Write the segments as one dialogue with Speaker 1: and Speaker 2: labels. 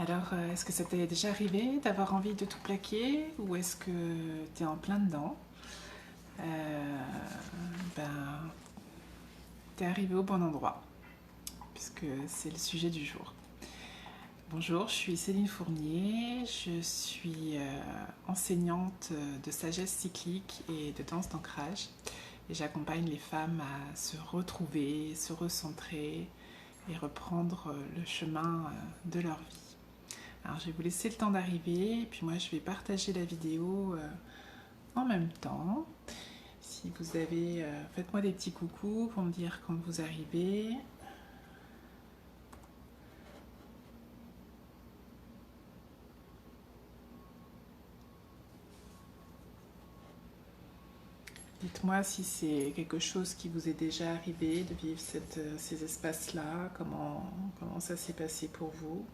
Speaker 1: Alors, est-ce que ça t'est déjà arrivé d'avoir envie de tout plaquer ou est-ce que tu es en plein dedans? Euh, ben, T'es arrivé au bon endroit, puisque c'est le sujet du jour. Bonjour, je suis Céline Fournier, je suis enseignante de sagesse cyclique et de danse d'ancrage. Et j'accompagne les femmes à se retrouver, se recentrer et reprendre le chemin de leur vie. Alors je vais vous laisser le temps d'arriver, et puis moi je vais partager la vidéo en même temps. Si vous avez, faites-moi des petits coucous pour me dire quand vous arrivez. Dites-moi si c'est quelque chose qui vous est déjà arrivé de vivre ces espaces-là, comment ça s'est passé pour vous.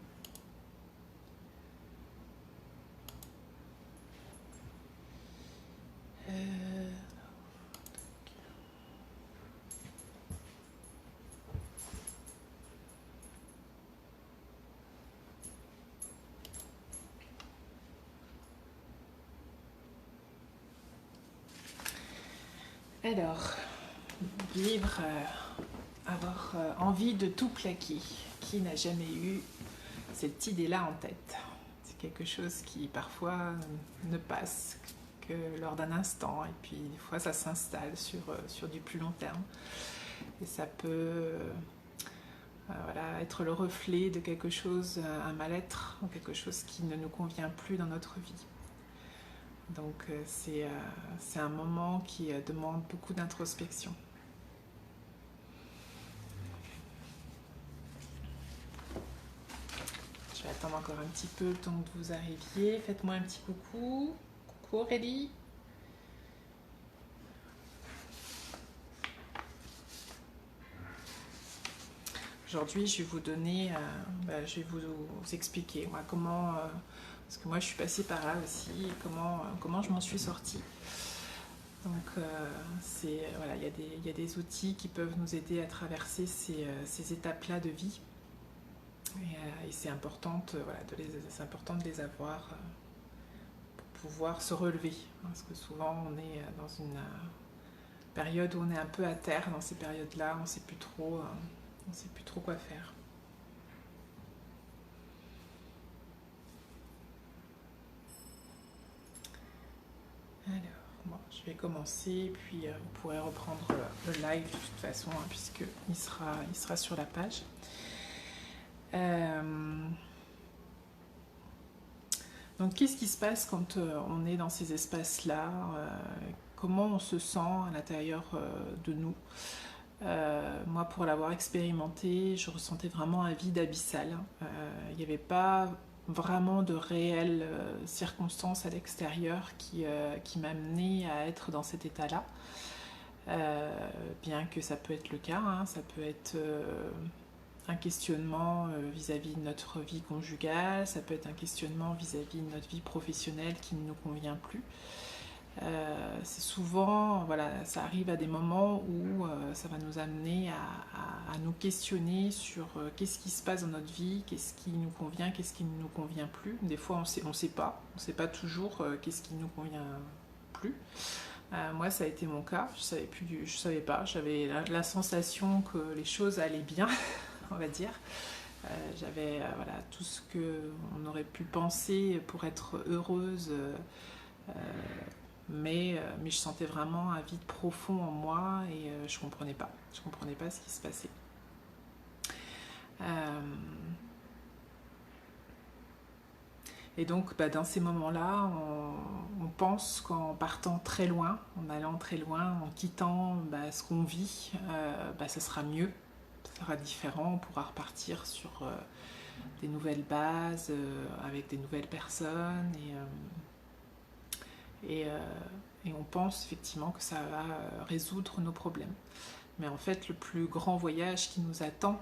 Speaker 1: Alors, vivre, avoir envie de tout plaquer. Qui n'a jamais eu cette idée-là en tête? C'est quelque chose qui parfois ne passe que lors d'un instant, et puis des fois ça s'installe sur du plus long terme. Et ça peut voilà, être le reflet de quelque chose, un mal-être, ou quelque chose qui ne nous convient plus dans notre vie. Donc c'est un moment qui demande beaucoup d'introspection. Je vais attendre encore un petit peu le temps que vous arriviez. Faites-moi un petit coucou. Coucou Aurélie. Aujourd'hui, je vais vous donner, je vais vous expliquer moi, comment, parce que moi je suis passée par là aussi, comment je m'en suis sortie. Donc, voilà, il y a des outils qui peuvent nous aider à traverser ces étapes-là de vie. Et c'est important, voilà, c'est important de les avoir pour pouvoir se relever. Parce que souvent, on est dans une période où on est un peu à terre. Dans ces périodes-là, on ne sait plus trop quoi faire. Alors, bon, je vais commencer, puis vous pourrez reprendre le live de toute façon, hein, puisqu'il sera sur la page. Donc, qu'est-ce qui se passe quand on est dans ces espaces-là? Comment on se sent à l'intérieur de nous? Moi, pour l'avoir expérimenté, je ressentais vraiment un vide abyssal. Il n'y avait pas vraiment de réelles circonstances à l'extérieur qui m'amenaient à être dans cet état-là. Bien que ça peut être le cas, hein, ça peut être un questionnement vis-à-vis de notre vie conjugale, ça peut être un questionnement vis-à-vis de notre vie professionnelle qui ne nous convient plus. C'est souvent, voilà, ça arrive à des moments où ça va nous amener à nous questionner sur qu'est-ce qui se passe dans notre vie, qu'est-ce qui nous convient, qu'est-ce qui ne nous convient plus. Des fois, on sait pas toujours qu'est-ce qui nous convient plus. Moi, ça a été mon cas. Je savais pas. J'avais la sensation que les choses allaient bien, on va dire. J'avais voilà, tout ce qu'on aurait pu penser pour être heureuse. Mais je sentais vraiment un vide profond en moi et je comprenais pas ce qui se passait. Et donc dans ces moments-là, on pense qu'en partant très loin, en allant très loin, en quittant ce qu'on vit, ça sera mieux, ça sera différent, on pourra repartir sur des nouvelles bases, avec des nouvelles personnes et on pense effectivement que ça va résoudre nos problèmes. Mais en fait, le plus grand voyage qui nous attend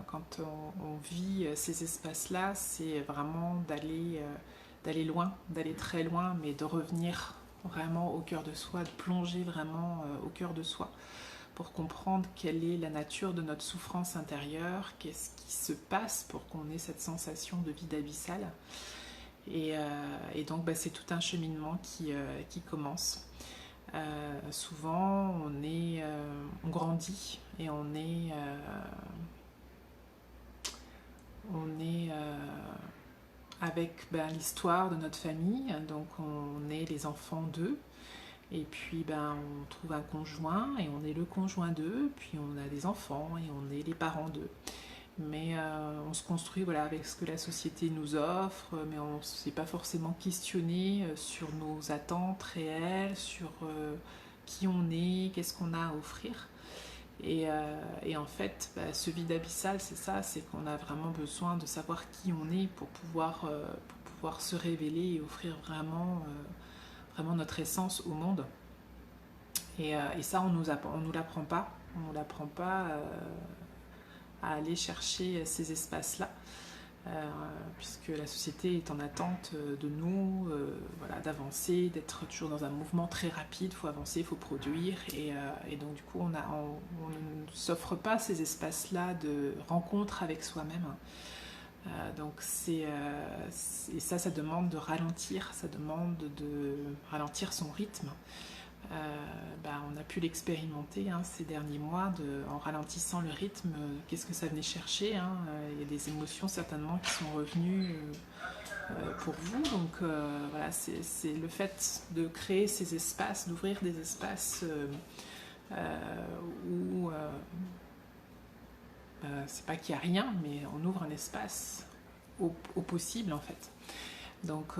Speaker 1: quand on vit ces espaces-là, c'est vraiment d'aller loin, d'aller très loin, mais de revenir vraiment au cœur de soi, de plonger vraiment au cœur de soi pour comprendre quelle est la nature de notre souffrance intérieure, qu'est-ce qui se passe pour qu'on ait cette sensation de vide abyssal. Et donc c'est tout un cheminement qui commence. Souvent on grandit et on est avec l'histoire de notre famille, donc on est les enfants d'eux, et puis on trouve un conjoint et on est le conjoint d'eux, puis on a des enfants et on est les parents d'eux. Mais on se construit avec ce que la société nous offre, mais on ne s'est pas forcément questionné sur nos attentes réelles, sur qui on est, qu'est-ce qu'on a à offrir. Et en fait, ce vide abyssal, c'est ça, c'est qu'on a vraiment besoin de savoir qui on est pour pouvoir se révéler et offrir vraiment notre essence au monde. Et ça, on nous l'apprend pas. On nous l'apprend pas à aller chercher ces espaces-là, puisque la société est en attente de nous, d'avancer, d'être toujours dans un mouvement très rapide. Il faut avancer, il faut produire, et donc du coup on ne s'offre pas ces espaces-là de rencontre avec soi-même. Donc et ça demande de ralentir, ça demande de ralentir son rythme. On a pu l'expérimenter ces derniers mois en ralentissant le rythme. Qu'est-ce que ça venait chercher, il y a des émotions certainement qui sont revenues pour vous, donc c'est le fait de créer ces espaces, d'ouvrir des espaces où c'est pas qu'il n'y a rien, mais on ouvre un espace au possible en fait. Donc,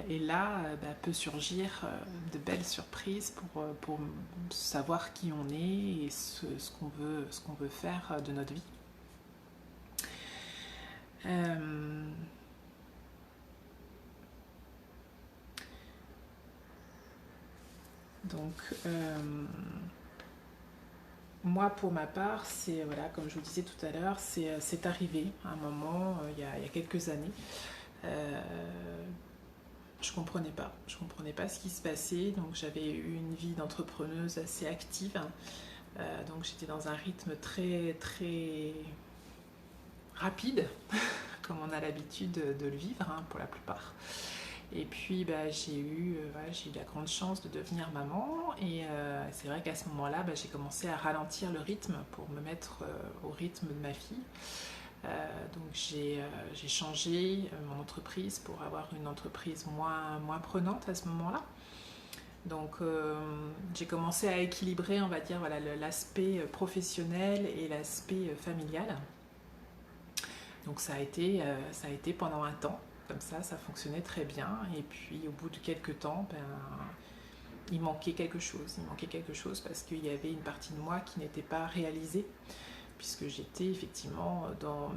Speaker 1: et là, peut surgir de belles surprises pour savoir qui on est et ce qu'on veut faire de notre vie. Moi, pour ma part, c'est comme je vous disais tout à l'heure, c'est arrivé à un moment, il y a quelques années. Je comprenais pas ce qui se passait. Donc j'avais eu une vie d'entrepreneuse assez active, donc j'étais dans un rythme très très rapide comme on a l'habitude de le vivre pour la plupart. Et puis j'ai eu la grande chance de devenir maman, et c'est vrai qu'à ce moment-là j'ai commencé à ralentir le rythme pour me mettre au rythme de ma fille. Donc j'ai changé mon entreprise pour avoir une entreprise moins prenante à ce moment-là. Donc j'ai commencé à équilibrer, on va dire, l'aspect professionnel et l'aspect familial. Donc ça a été pendant un temps, comme ça fonctionnait très bien. Et puis au bout de quelques temps, il manquait quelque chose. Parce qu'il y avait une partie de moi qui n'était pas réalisée, puisque j'étais effectivement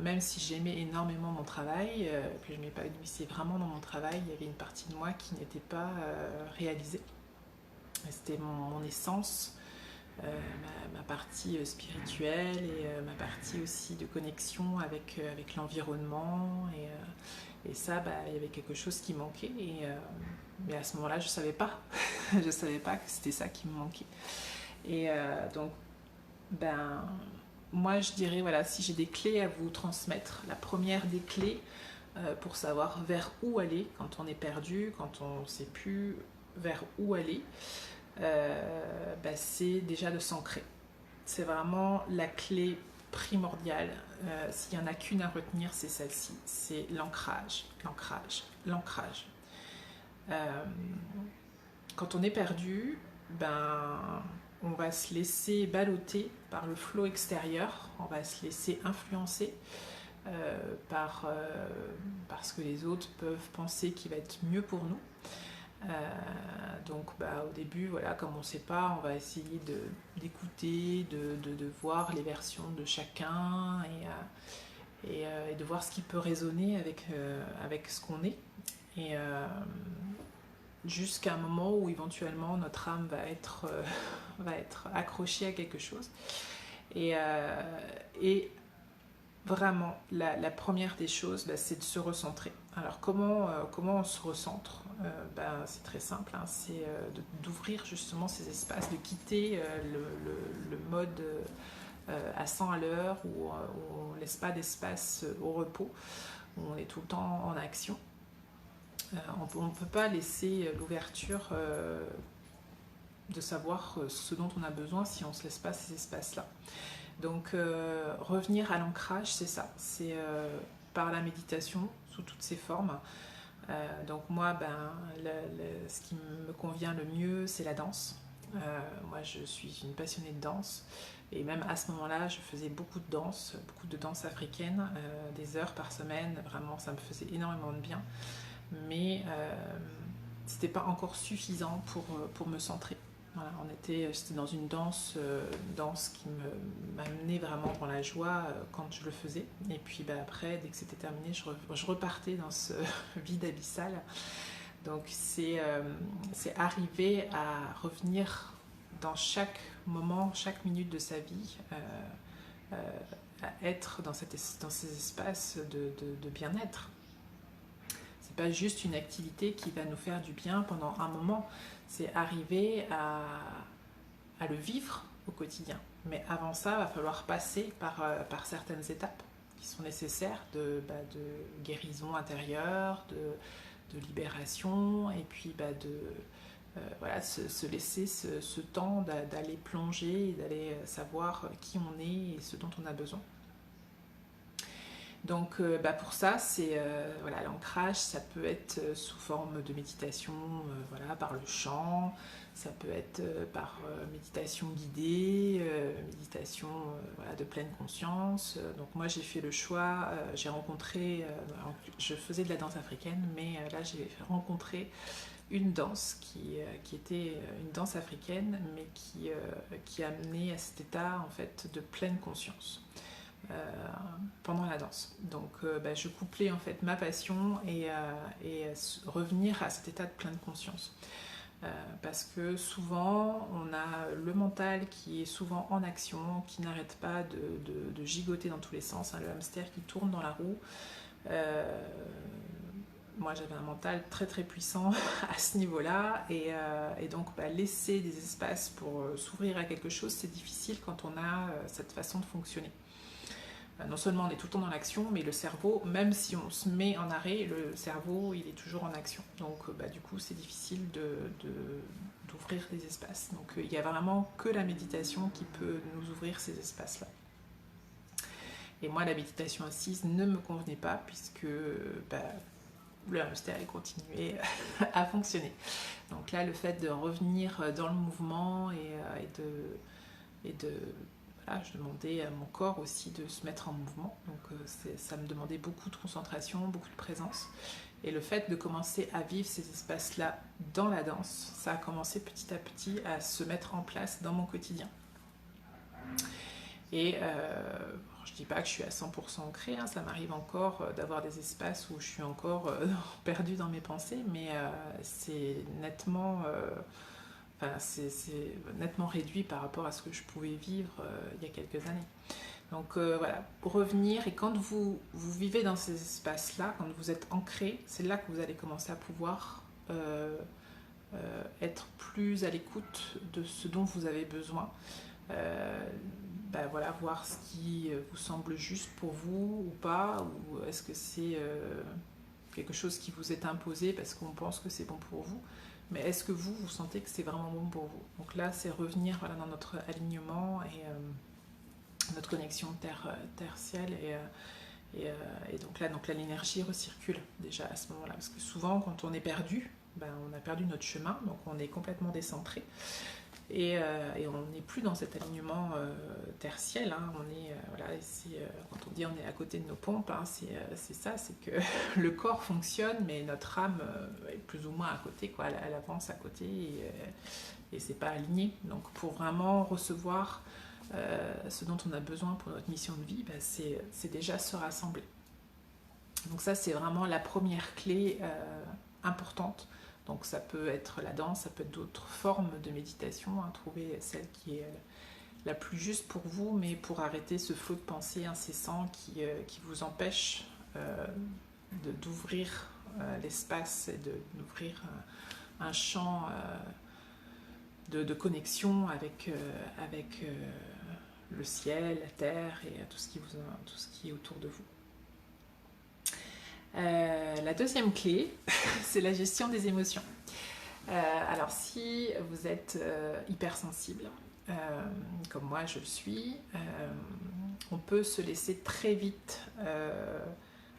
Speaker 1: même si j'aimais énormément mon travail, que je m'épanouissais vraiment dans mon travail, il y avait une partie de moi qui n'était pas réalisée. C'était mon essence, ma partie spirituelle, et ma partie aussi de connexion avec l'environnement, et ça, il y avait quelque chose qui manquait, mais à ce moment-là je savais pas je savais pas que c'était ça qui me manquait. Et donc moi je dirais, si j'ai des clés à vous transmettre, la première des clés pour savoir vers où aller quand on est perdu, quand on ne sait plus vers où aller, c'est déjà de s'ancrer. C'est vraiment la clé primordiale. S'il n'y en a qu'une à retenir, c'est celle-ci, c'est l'ancrage. Quand on est perdu, on va se laisser balloter par le flot extérieur, on va se laisser influencer par ce que les autres peuvent penser qui va être mieux pour nous. Donc au début, comme on ne sait pas, on va essayer d'écouter, de voir les versions de chacun, et de voir ce qui peut résonner avec ce qu'on est, et jusqu'à un moment où éventuellement notre âme va être accrochée à quelque chose, et vraiment, la première des choses, bah, c'est de se recentrer. Alors comment on se recentre? C'est très simple, hein, c'est d'ouvrir justement ces espaces, de quitter le mode à 100 à l'heure où on ne laisse pas d'espace au repos, où on est tout le temps en action. On ne peut pas laisser l'ouverture de savoir ce dont on a besoin si on ne se laisse pas ces espaces-là. Donc revenir à l'ancrage, c'est ça, c'est par la méditation sous toutes ses formes. Donc moi, ce qui me convient le mieux, c'est la danse. Moi, je suis une passionnée de danse et même à ce moment-là, je faisais beaucoup de danse africaine, des heures par semaine. Vraiment, ça me faisait énormément de bien, mais c'était pas encore suffisant pour me centrer. Voilà, j'étais dans une danse qui m'amenait vraiment dans la joie quand je le faisais. Et puis après, dès que c'était terminé, je repartais dans ce vide abyssal. Donc c'est arriver à revenir dans chaque moment, chaque minute de sa vie, à être dans ces espaces de bien-être. C'est pas juste une activité qui va nous faire du bien pendant un moment, c'est arriver à le vivre au quotidien. Mais avant ça, il va falloir passer par certaines étapes qui sont nécessaires de guérison intérieure, de libération, et puis voilà, se laisser ce temps d'aller plonger et d'aller savoir qui on est et ce dont on a besoin. Donc pour ça, c'est voilà, l'ancrage, ça peut être sous forme de méditation, voilà, par le chant, ça peut être par méditation guidée, méditation voilà, de pleine conscience. Donc moi j'ai fait le choix, j'ai rencontré, je faisais de la danse africaine, mais là j'ai rencontré une danse qui était une danse africaine, mais qui amenait à cet état en fait de pleine conscience. Pendant la danse. Donc je couplais en fait ma passion et revenir à cet état de pleine conscience. Parce que souvent on a le mental qui est souvent en action, qui n'arrête pas de gigoter dans tous les sens, hein, le hamster qui tourne dans la roue. Moi j'avais un mental très très puissant à ce niveau-là et donc laisser des espaces pour s'ouvrir à quelque chose, c'est difficile quand on a cette façon de fonctionner. Non seulement on est tout le temps dans l'action, mais le cerveau, même si on se met en arrêt, le cerveau il est toujours en action. Donc du coup c'est difficile d'ouvrir des espaces. Donc il n'y a vraiment que la méditation qui peut nous ouvrir ces espaces-là. Et moi la méditation assise ne me convenait pas puisque le hamster est continué à fonctionner. Donc là le fait de revenir dans le mouvement et de voilà, je demandais à mon corps aussi de se mettre en mouvement, donc ça me demandait beaucoup de concentration, beaucoup de présence. Et le fait de commencer à vivre ces espaces-là dans la danse, ça a commencé petit à petit à se mettre en place dans mon quotidien. Et je ne dis pas que je suis à 100% ancrée, hein, ça m'arrive encore d'avoir des espaces où je suis encore perdue dans mes pensées, mais c'est nettement... c'est nettement réduit par rapport à ce que je pouvais vivre il y a quelques années. Donc voilà, pour revenir, et quand vous vivez dans ces espaces-là, quand vous êtes ancré, c'est là que vous allez commencer à pouvoir être plus à l'écoute de ce dont vous avez besoin. Voilà, voir ce qui vous semble juste pour vous ou pas, ou est-ce que c'est quelque chose qui vous est imposé parce qu'on pense que c'est bon pour vous. Mais est-ce que vous sentez que c'est vraiment bon pour vous? Donc là, c'est revenir voilà, dans notre alignement et notre connexion terre-ciel. Et donc là, l'énergie recircule déjà à ce moment-là. Parce que souvent, quand on est perdu, on a perdu notre chemin, donc on est complètement décentré. Et on n'est plus dans cet alignement terre-ciel, hein. On est, voilà, quand on dit on est à côté de nos pompes, hein, c'est ça, c'est que le corps fonctionne, mais notre âme est plus ou moins à côté, quoi. Elle avance à côté et c'est pas aligné. Donc pour vraiment recevoir ce dont on a besoin pour notre mission de vie, c'est déjà se rassembler. Donc ça, c'est vraiment la première clé importante. Donc ça peut être la danse, ça peut être d'autres formes de méditation, hein, trouver celle qui la plus juste pour vous, mais pour arrêter ce flot de pensée incessant qui vous empêche d'ouvrir l'espace et d'ouvrir un champ de connexion avec le ciel, la terre et tout ce qui est autour de vous. La deuxième clé, c'est la gestion des émotions. Alors si vous êtes hypersensible, comme moi je le suis, on peut se laisser très vite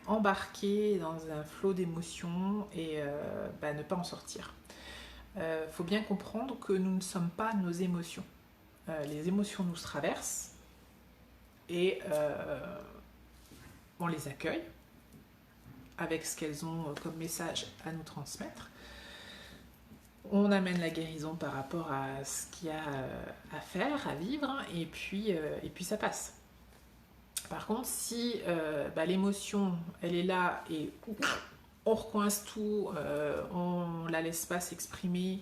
Speaker 1: embarquer dans un flot d'émotions et ne pas en sortir. Faut bien comprendre que nous ne sommes pas nos émotions. Les émotions nous traversent et on les accueille avec ce qu'elles ont comme message à nous transmettre. On amène la guérison par rapport à ce qu'il y a à faire, à vivre, et puis ça passe. Par contre, si l'émotion, elle est là et on recoince tout, on la laisse pas s'exprimer,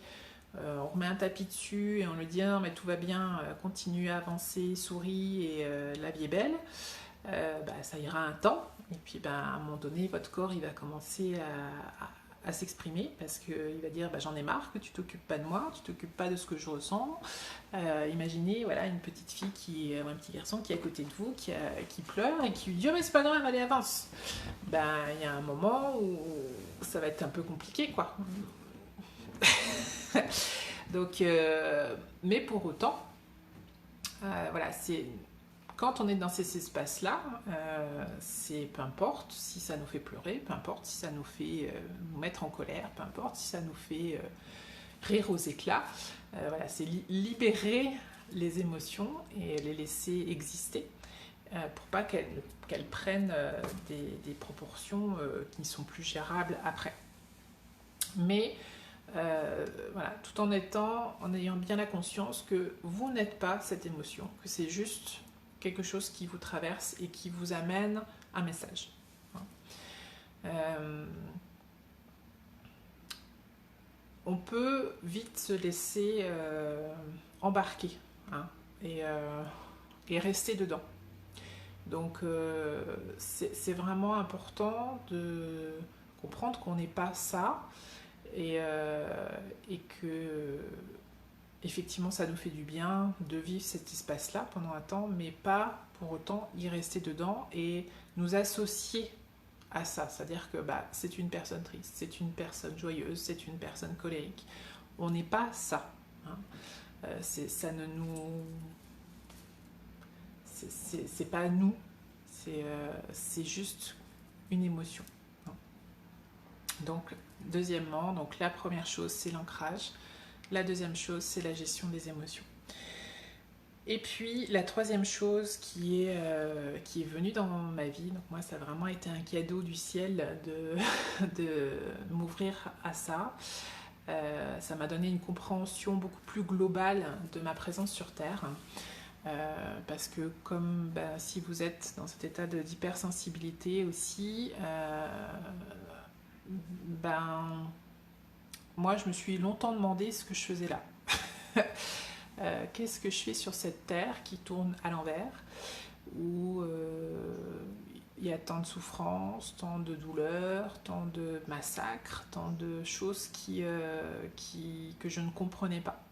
Speaker 1: on remet un tapis dessus et on lui dit non mais tout va bien, continue à avancer, souris et la vie est belle, ça ira un temps et puis à un moment donné votre corps il va commencer à s'exprimer parce qu'il va dire j'en ai marre que tu t'occupes pas de moi, tu t'occupes pas de ce que je ressens. Imaginez voilà, une petite fille ou un petit garçon qui est à côté de vous, qui pleure et qui lui dit oh mais c'est pas grave, allez avance. Il y a un moment où ça va être un peu compliqué quoi. Donc, mais pour autant, voilà, c'est quand on est dans ces espaces-là, c'est peu importe si ça nous fait pleurer, peu importe si ça nous fait nous mettre en colère, peu importe si ça nous fait rire aux éclats. Voilà, c'est libérer les émotions et les laisser exister pour pas qu'elles prennent des proportions qui ne sont plus gérables après. Mais voilà, tout en ayant bien la conscience que vous n'êtes pas cette émotion, que c'est juste quelque chose qui vous traverse et qui vous amène un message. On peut vite se laisser embarquer et rester dedans. Donc c'est vraiment important de comprendre qu'on n'est pas ça et que effectivement ça nous fait du bien de vivre cet espace-là pendant un temps, mais pas pour autant y rester dedans et nous associer à ça. C'est-à-dire que c'est une personne triste, c'est une personne joyeuse, c'est une personne colérique. On n'est pas ça. Ça ne nous... C'est pas nous, c'est juste une émotion. Donc, deuxièmement, donc la première chose, c'est l'ancrage. La deuxième chose, c'est la gestion des émotions. Et puis, la troisième chose qui est venue dans ma vie, donc moi, ça a vraiment été un cadeau du ciel de m'ouvrir à ça. Ça m'a donné une compréhension beaucoup plus globale de ma présence sur Terre. Parce que comme si vous êtes dans cet état d'hypersensibilité aussi, moi je me suis longtemps demandé ce que je faisais là. Qu'est-ce que je fais sur cette terre qui tourne à l'envers, où il y a tant de souffrances, tant de douleurs, tant de massacres, tant de choses que je ne comprenais pas.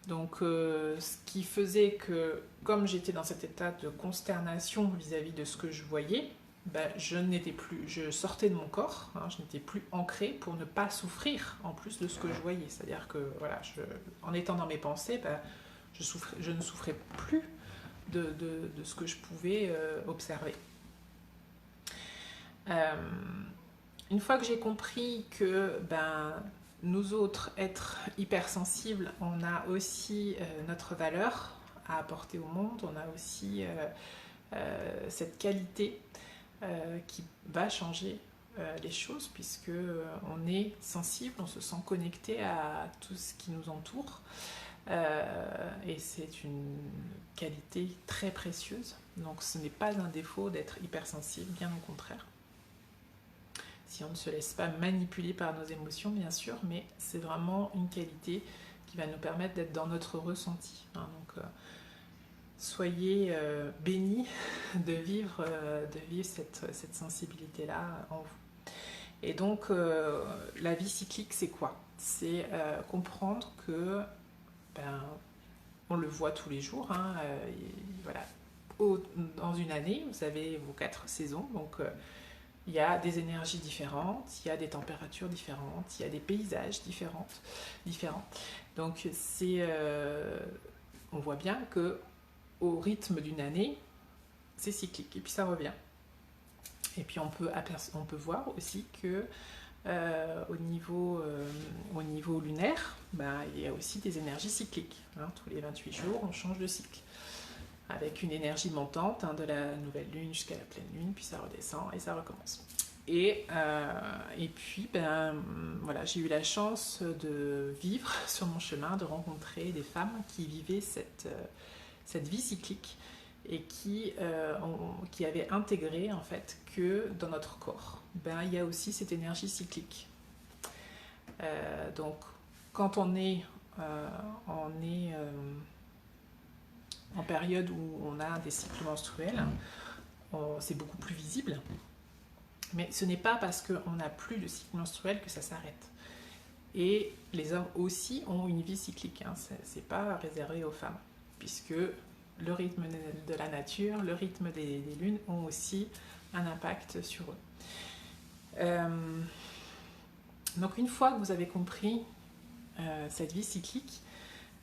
Speaker 1: Donc ce qui faisait que, comme j'étais dans cet état de consternation vis-à-vis de ce que je voyais, je sortais de mon corps, je n'étais plus ancrée pour ne pas souffrir en plus de ce que je voyais. C'est-à-dire que voilà, en étant dans mes pensées, je ne souffrais plus de ce que je pouvais observer. Une fois que j'ai compris que nous autres, êtres hypersensibles, on a aussi notre valeur à apporter au monde, on a aussi cette qualité qui va changer les choses, puisque on est sensible, on se sent connecté à tout ce qui nous entoure, et c'est une qualité très précieuse. Donc ce n'est pas un défaut d'être hypersensible, bien au contraire. Si on ne se laisse pas manipuler par nos émotions, bien sûr, mais c'est vraiment une qualité qui va nous permettre d'être dans notre ressenti. Donc, soyez bénis de vivre cette sensibilité-là en vous. Et donc, la vie cyclique, c'est quoi? C'est comprendre que, on le voit tous les jours, hein, voilà. Dans une année, vous avez vos 4 saisons, donc il y a des énergies différentes, il y a des températures différentes, il y a des paysages différents. Donc on voit bien que au rythme d'une année, c'est cyclique et puis ça revient. Et puis on peut voir aussi que au niveau lunaire, il y a aussi des énergies cycliques. Hein. Tous les 28 jours, on change de cycle. Avec une énergie montante, hein, de la nouvelle lune jusqu'à la pleine lune, puis ça redescend et ça recommence. Et puis, voilà, j'ai eu la chance de vivre sur mon chemin, de rencontrer des femmes qui vivaient cette vie cyclique et qui avaient intégré en fait que dans notre corps, il y a aussi cette énergie cyclique. Donc, quand on est en période où on a des cycles menstruels, c'est beaucoup plus visible. Mais ce n'est pas parce qu'on n'a plus de cycle menstruel que ça s'arrête. Et les hommes aussi ont une vie cyclique, hein. C'est pas réservé aux femmes, puisque le rythme de la nature, le rythme des lunes ont aussi un impact sur eux. Donc une fois que vous avez compris cette vie cyclique,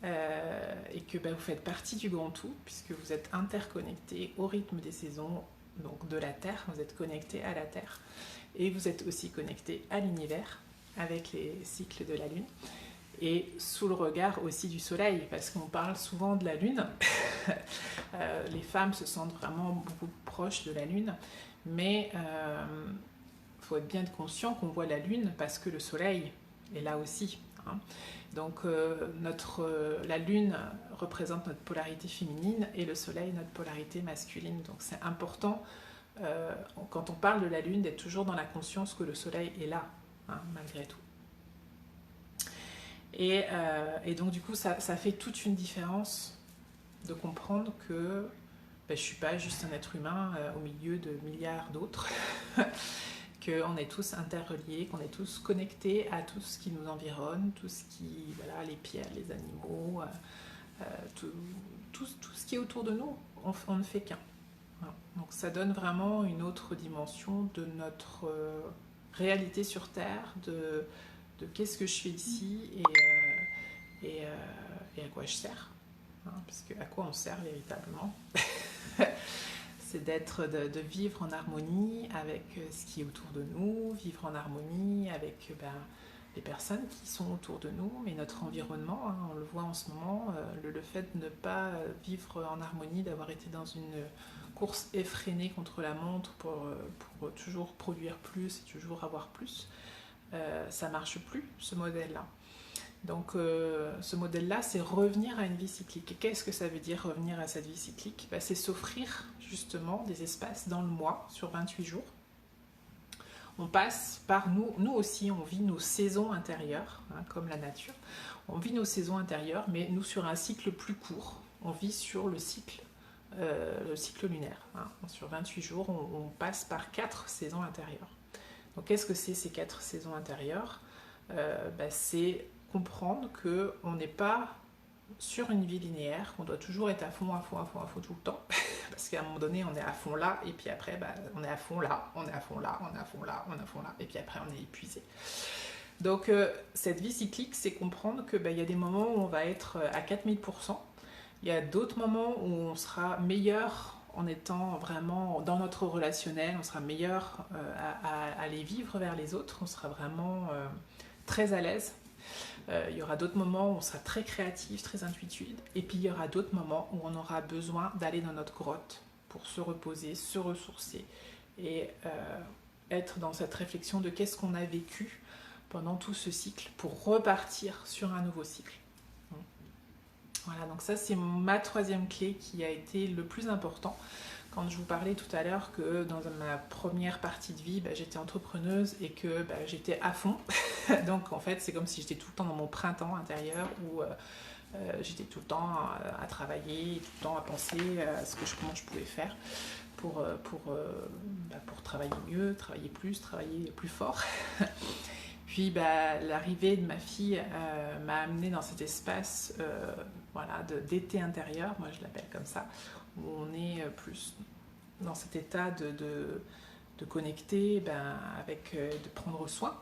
Speaker 1: et que vous faites partie du grand tout, puisque vous êtes interconnectés au rythme des saisons, donc de la Terre, vous êtes connectés à la Terre, et vous êtes aussi connectés à l'univers, avec les cycles de la Lune, et sous le regard aussi du Soleil, parce qu'on parle souvent de la Lune, les femmes se sentent vraiment beaucoup proches de la Lune, mais il faut être bien conscient qu'on voit la Lune parce que le Soleil est là aussi, hein. Donc la Lune représente notre polarité féminine et le Soleil notre polarité masculine. Donc c'est important, quand on parle de la Lune, d'être toujours dans la conscience que le Soleil est là, hein, malgré tout. Et donc du coup, ça fait toute une différence de comprendre que je ne suis pas juste un être humain au milieu de milliards d'autres, qu'on est tous interreliés, qu'on est tous connectés à tout ce qui nous environne, tout ce qui, voilà, les pierres, les animaux, tout ce qui est autour de nous, on ne fait qu'un. Voilà. Donc ça donne vraiment une autre dimension de notre réalité sur Terre, de qu'est-ce que je fais ici et à quoi je sers. Hein, parce que à quoi on sert véritablement c'est de vivre en harmonie avec ce qui est autour de nous, vivre en harmonie avec les personnes qui sont autour de nous, mais notre environnement, hein, on le voit en ce moment, le fait de ne pas vivre en harmonie, d'avoir été dans une course effrénée contre la montre pour toujours produire plus et toujours avoir plus, ça ne marche plus, ce modèle-là. Donc ce modèle-là, c'est revenir à une vie cyclique. Et qu'est-ce que ça veut dire revenir à cette vie cyclique? C'est s'offrir justement des espaces dans le mois, sur 28 jours. On passe par nous aussi, on vit nos saisons intérieures, hein, comme la nature. On vit nos saisons intérieures, mais nous sur un cycle plus court. On vit sur le cycle lunaire. Hein. Sur 28 jours, on passe par 4 saisons intérieures. Donc qu'est-ce que c'est ces 4 saisons intérieures? C'est comprendre qu'on n'est pas sur une vie linéaire, qu'on doit toujours être à fond tout le temps, parce qu'à un moment donné on est à fond là, et puis après on est à fond là, on est à fond là, on est à fond là, on est à fond là, et puis après on est épuisé. Donc cette vie cyclique, c'est comprendre que y a des moments où on va être à 4000%, il y a d'autres moments où on sera meilleur en étant vraiment dans notre relationnel, on sera meilleur à aller vivre vers les autres, on sera vraiment très à l'aise. Il y aura d'autres moments où on sera très créatif, très intuitif, et puis il y aura d'autres moments où on aura besoin d'aller dans notre grotte pour se reposer, se ressourcer et être dans cette réflexion de qu'est-ce qu'on a vécu pendant tout ce cycle pour repartir sur un nouveau cycle. Voilà, donc ça c'est ma 3e clé qui a été le plus important. Quand je vous parlais tout à l'heure que dans ma première partie de vie, j'étais entrepreneuse et que j'étais à fond. Donc en fait, c'est comme si j'étais tout le temps dans mon printemps intérieur où J'étais tout le temps à travailler, tout le temps à penser à comment je pouvais faire pour travailler mieux, travailler plus fort. Puis l'arrivée de ma fille m'a amenée dans cet espace voilà, d'été intérieur, moi je l'appelle comme ça, où on est plus dans cet état de connecter avec, de prendre soin.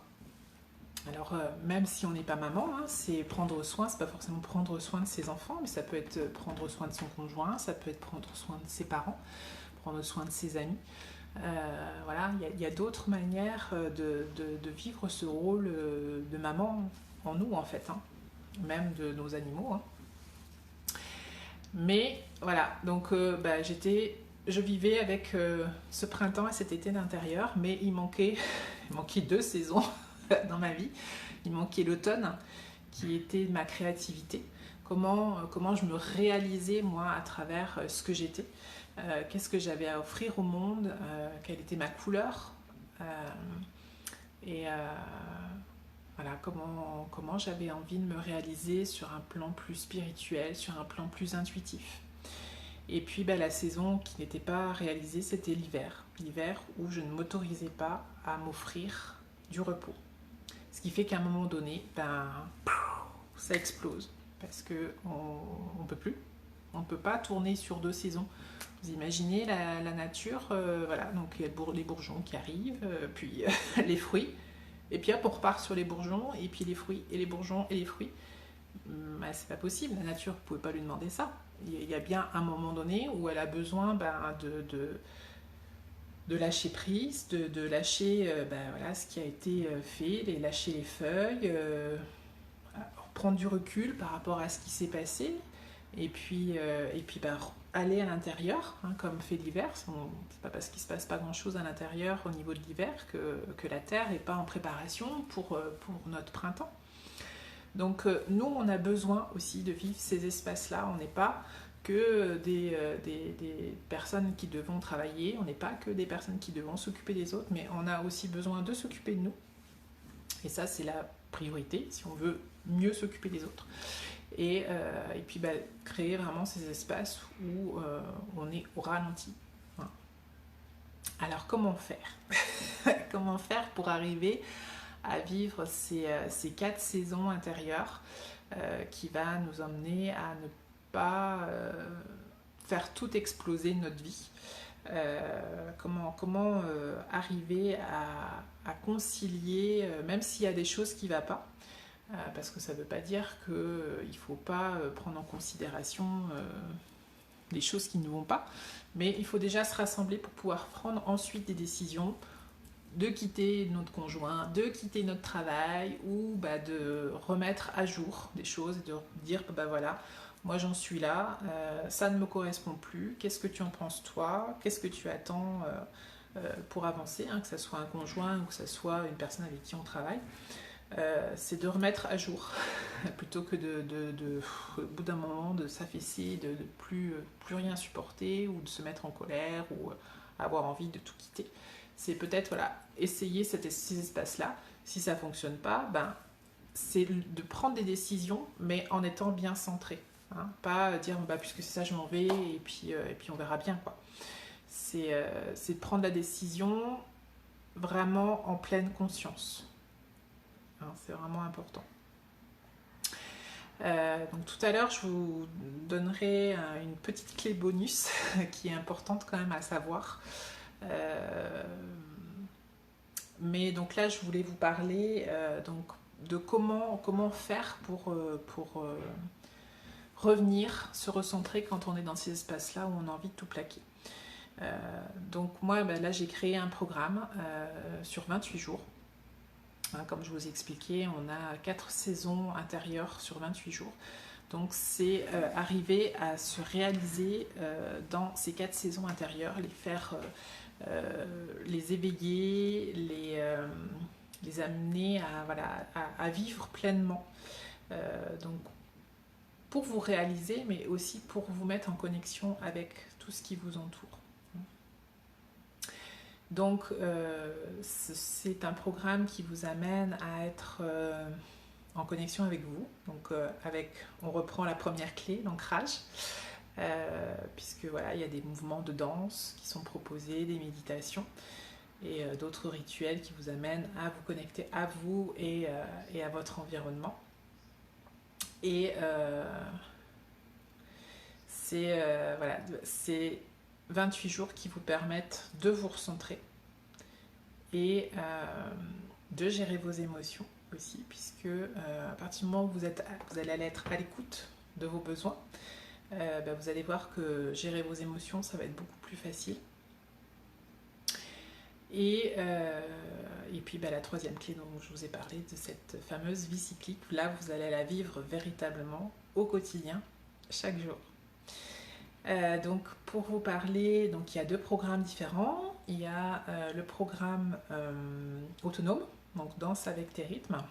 Speaker 1: Alors même si on n'est pas maman, hein, c'est prendre soin, c'est pas forcément prendre soin de ses enfants, mais ça peut être prendre soin de son conjoint, ça peut être prendre soin de ses parents, prendre soin de ses amis. Voilà, il y a d'autres manières de vivre ce rôle de maman en nous en fait, hein, même de nos animaux. Hein. Mais voilà, donc je vivais avec ce printemps et cet été d'intérieur, mais il manquait 2 saisons dans ma vie. Il manquait l'automne, qui était ma créativité. Comment je me réalisais moi à travers ce que j'étais. Qu'est-ce que j'avais à offrir au monde, quelle était ma couleur, et voilà, comment j'avais envie de me réaliser sur un plan plus spirituel, sur un plan plus intuitif. Et puis la saison qui n'était pas réalisée, c'était l'hiver. L'hiver où je ne m'autorisais pas à m'offrir du repos. Ce qui fait qu'à un moment donné, ça explose. Parce qu'on ne peut plus. On ne peut pas tourner sur 2 saisons. Vous imaginez la nature, voilà, donc il y a les bourgeons qui arrivent, puis les fruits, et puis hop, on repart sur les bourgeons, et puis les fruits, et les bourgeons, et les fruits. C'est pas possible, la nature, vous ne pouvez pas lui demander ça. Il y a bien un moment donné où elle a besoin de lâcher prise, de lâcher voilà, ce qui a été fait, lâcher les feuilles, prendre du recul par rapport à ce qui s'est passé, et puis aller à l'intérieur, hein, comme fait l'hiver. C'est pas parce qu'il se passe pas grand chose à l'intérieur au niveau de l'hiver que la terre n'est pas en préparation pour notre printemps. Donc nous, on a besoin aussi de vivre ces espaces-là. On n'est pas que des personnes qui devons travailler, on n'est pas que des personnes qui devons s'occuper des autres, mais on a aussi besoin de s'occuper de nous. Et ça, c'est la priorité, si on veut mieux s'occuper des autres. Et puis créer vraiment ces espaces où on est au ralenti. Voilà. Alors comment faire Comment faire pour arriver à vivre ces 4 saisons intérieures qui va nous emmener à ne pas faire tout exploser de notre vie. Comment arriver à concilier, même s'il y a des choses qui ne vont pas, parce que ça ne veut pas dire qu'il ne faut pas prendre en considération les choses qui ne vont pas, mais il faut déjà se rassembler pour pouvoir prendre ensuite des décisions de quitter notre conjoint, de quitter notre travail, ou de remettre à jour des choses, et de dire voilà, moi j'en suis là, ça ne me correspond plus, qu'est-ce que tu en penses toi, qu'est-ce que tu attends pour avancer, hein, que ce soit un conjoint ou que ce soit une personne avec qui on travaille. C'est de remettre à jour plutôt que au bout d'un moment de s'affaisser, de plus rien supporter, ou de se mettre en colère, ou avoir envie de tout quitter. C'est peut-être essayer ces espaces-là. Si ça ne fonctionne pas, c'est de prendre des décisions, mais en étant bien centré. Hein. Pas dire puisque c'est ça, je m'en vais, et puis on verra bien, quoi. C'est de prendre la décision vraiment en pleine conscience. Hein, c'est vraiment important. Donc tout à l'heure, je vous donnerai une petite clé bonus qui est importante quand même à savoir. Mais donc là, je voulais vous parler de comment faire pour revenir, se recentrer quand on est dans ces espaces-là où on a envie de tout plaquer. Donc moi, là, j'ai créé un programme sur 28 jours. Hein, comme je vous ai expliqué, on a 4 saisons intérieures sur 28 jours. Donc c'est arriver à se réaliser dans ces 4 saisons intérieures, les faire, les éveiller, les amener à vivre pleinement. Donc pour vous réaliser, mais aussi pour vous mettre en connexion avec tout ce qui vous entoure. Donc c'est un programme qui vous amène à être en connexion avec vous. Donc on reprend la première clé, l'ancrage, puisque voilà, il y a des mouvements de danse qui sont proposés, des méditations et d'autres rituels qui vous amènent à vous connecter à vous et à votre environnement. Et c'est 28 jours qui vous permettent de vous recentrer et de gérer vos émotions aussi, puisque à partir du moment où vous allez être à l'écoute de vos besoins, vous allez voir que gérer vos émotions, ça va être beaucoup plus facile. Et puis la troisième clé dont je vous ai parlé, de cette fameuse vie cyclique, là vous allez la vivre véritablement au quotidien, chaque jour. Donc pour vous parler, donc, il y a 2 programmes différents. Il y a le programme autonome, donc Danse avec tes rythmes,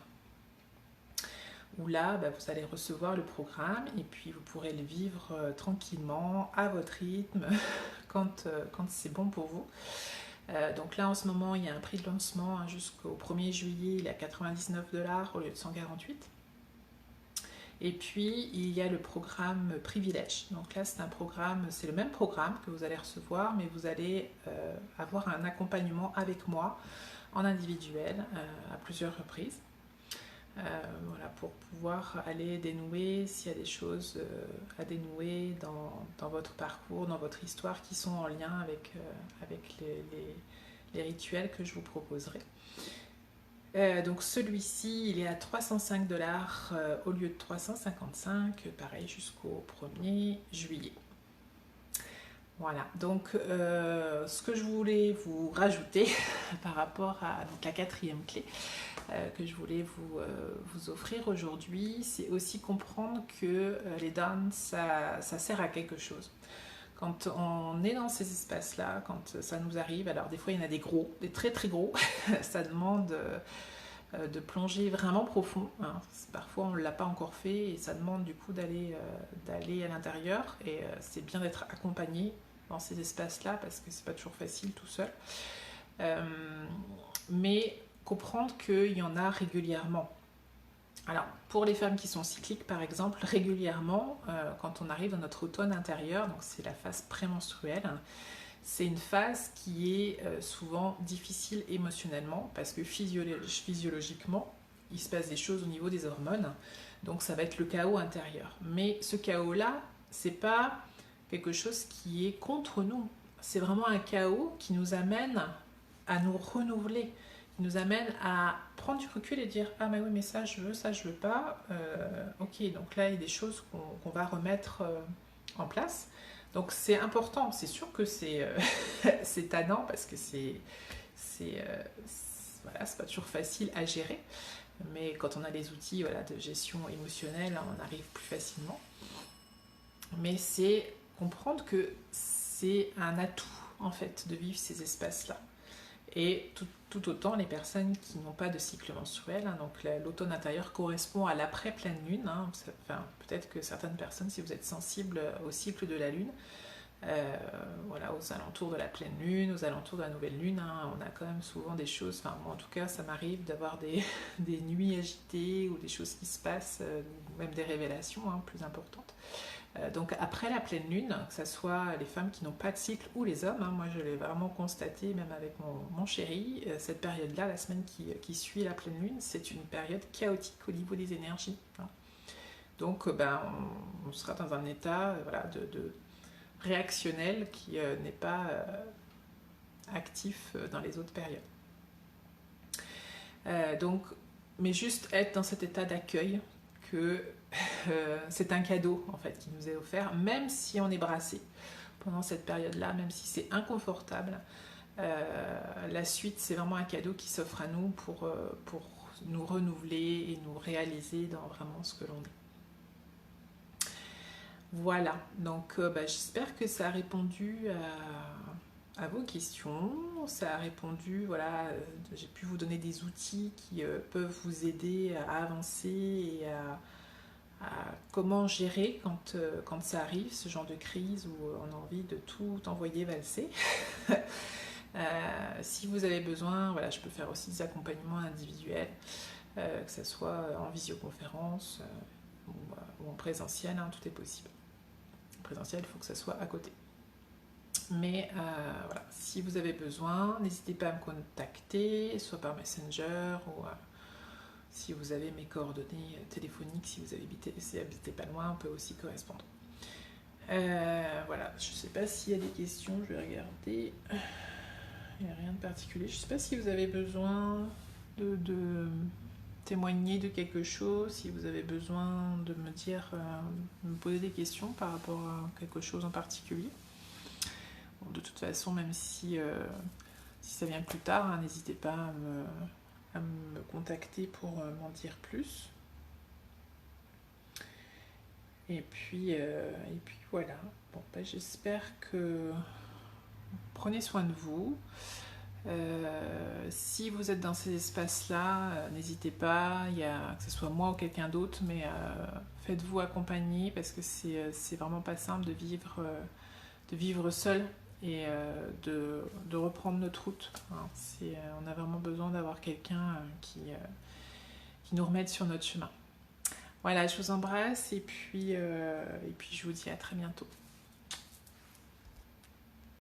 Speaker 1: où là vous allez recevoir le programme et puis vous pourrez le vivre tranquillement, à votre rythme, quand c'est bon pour vous. Donc là en ce moment il y a un prix de lancement jusqu'au 1er juillet, il est à 99$ au lieu de 148. Et puis il y a le programme privilège. Donc là c'est le même programme que vous allez recevoir, mais vous allez avoir un accompagnement avec moi en individuel à plusieurs reprises. Voilà, pour pouvoir aller dénouer s'il y a des choses à dénouer dans votre parcours, dans votre histoire qui sont en lien avec les rituels que je vous proposerai. Donc celui-ci, il est à 305$ au lieu de 355, pareil jusqu'au 1er juillet. Voilà, donc ce que je voulais vous rajouter par rapport à la 4e clé que je voulais vous offrir aujourd'hui, c'est aussi comprendre que les dons, ça sert à quelque chose. Quand on est dans ces espaces-là, quand ça nous arrive, alors des fois il y en a des gros, des très très gros, ça demande de plonger vraiment profond, hein. Parfois on ne l'a pas encore fait et ça demande du coup d'aller à l'intérieur, et c'est bien d'être accompagné dans ces espaces-là parce que c'est pas toujours facile tout seul. Mais comprendre qu'il y en a régulièrement. Alors, pour les femmes qui sont cycliques, par exemple, régulièrement, quand on arrive dans notre automne intérieur, donc c'est la phase prémenstruelle, c'est une phase qui est souvent difficile émotionnellement, parce que physiologiquement, il se passe des choses au niveau des hormones, donc ça va être le chaos intérieur. Mais ce chaos-là, c'est pas quelque chose qui est contre nous, c'est vraiment un chaos qui nous amène à nous renouveler, qui nous amène à prendre du recul et dire « Ah mais oui, mais ça je veux pas, ok, donc là il y a des choses qu'on va remettre en place. » Donc c'est important, c'est sûr que c'est c'est tannant parce que voilà, c'est pas toujours facile à gérer, mais quand on a les outils de gestion émotionnelle, on arrive plus facilement. Mais c'est comprendre que c'est un atout en fait de vivre ces espaces-là. Et tout autant les personnes qui n'ont pas de cycle menstruel, hein, donc l'automne intérieur correspond à l'après-pleine lune, hein, peut-être que certaines personnes, si vous êtes sensibles au cycle de la lune, voilà, aux alentours de la pleine lune, aux alentours de la nouvelle lune, hein, on a quand même souvent des choses, moi en tout cas ça m'arrive d'avoir des nuits agitées ou des choses qui se passent, ou même des révélations plus importantes. Donc après la pleine lune, que ce soit les femmes qui n'ont pas de cycle ou les hommes, hein, moi je l'ai vraiment constaté même avec mon chéri, cette période-là, la semaine qui suit la pleine lune, c'est une période chaotique au niveau des énergies, hein. Donc on sera dans un état de réactionnel qui n'est pas actif dans les autres périodes. Mais juste être dans cet état d'accueil que c'est un cadeau en fait qui nous est offert, même si on est brassé pendant cette période-là, même si c'est inconfortable. La suite, c'est vraiment un cadeau qui s'offre à nous pour nous renouveler et nous réaliser dans vraiment ce que l'on est. Voilà, donc j'espère que ça a répondu à vos questions, ça a répondu, j'ai pu vous donner des outils qui peuvent vous aider à avancer et à comment gérer quand ça arrive, ce genre de crise où on a envie de tout envoyer valser. Si vous avez besoin, je peux faire aussi des accompagnements individuels que ce soit en visioconférence ou en présentiel, hein, tout est possible. En présentiel, il faut que ça soit à côté. Mais voilà, si vous avez besoin, n'hésitez pas à me contacter, soit par Messenger ou si vous avez mes coordonnées téléphoniques, si vous habitez pas loin, on peut aussi correspondre. Voilà, je ne sais pas s'il y a des questions, je vais regarder. Il n'y a rien de particulier. Je ne sais pas si vous avez besoin de témoigner de quelque chose, si vous avez besoin de me dire, me poser des questions par rapport à quelque chose en particulier. Bon, de toute façon, même si ça vient plus tard, hein, n'hésitez pas à me contacter pour m'en dire plus. Et puis voilà. Bon, bah, j'espère que prenez soin de vous. Si vous êtes dans ces espaces-là, n'hésitez pas, que ce soit moi ou quelqu'un d'autre, mais faites-vous accompagner parce que c'est vraiment pas simple de vivre seul et de reprendre notre route. Hein. On a vraiment besoin d'avoir quelqu'un qui nous remette sur notre chemin. Voilà, je vous embrasse et puis je vous dis à très bientôt.